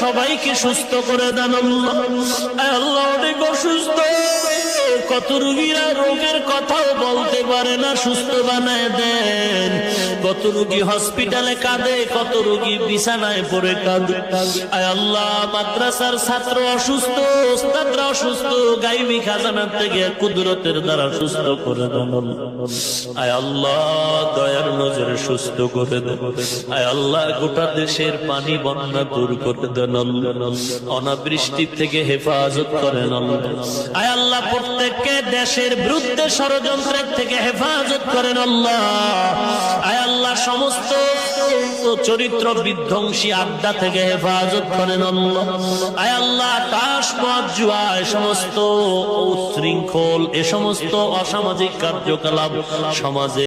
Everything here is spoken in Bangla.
সবাইকে সুস্থ করে দেন আল্লাহ। আল্লাহ অনেক অসুস্থ, কত রোগীরা রোগের কথাও বলতে পারে না, সুস্থ বানায় দেন। কত রোগী হসপিটালে কাঁদে, কত রোগী বিছানায় পড়ে কাঁদে। আয় আল্লাহ, মাদ্রাসার ছাত্র অসুস্থ, ওস্তাদরা অসুস্থ, গাইবি খাজানা থেকে কুদরতের দ্বারা সুস্থ করে দেন। আয় আল্লাহ, দয়ার নজরে সুস্থ করে দেন। আয় আল্লাহ, গোটা দেশের পানি বন্যা দূর করে দেন। অনাবৃষ্টি থেকে হেফাজত করেন। আয় আল্লাহ, প্রত্যেককে দেশের বিরুদ্ধে ষড়যন্ত্রের থেকে হেফাজত করেন আল্লাহ। আয় আল্লাহ, সমস্ত চরিত্র বিধ্বংসী আড্ডা থেকে হেফাজত করেন আল্লাহ। আয় আল্লাহ, তাস মদ জুয়া এ সমস্ত উচ্ছৃঙ্খল, এ সমস্ত অসামাজিক কার্যকলাপ সমাজে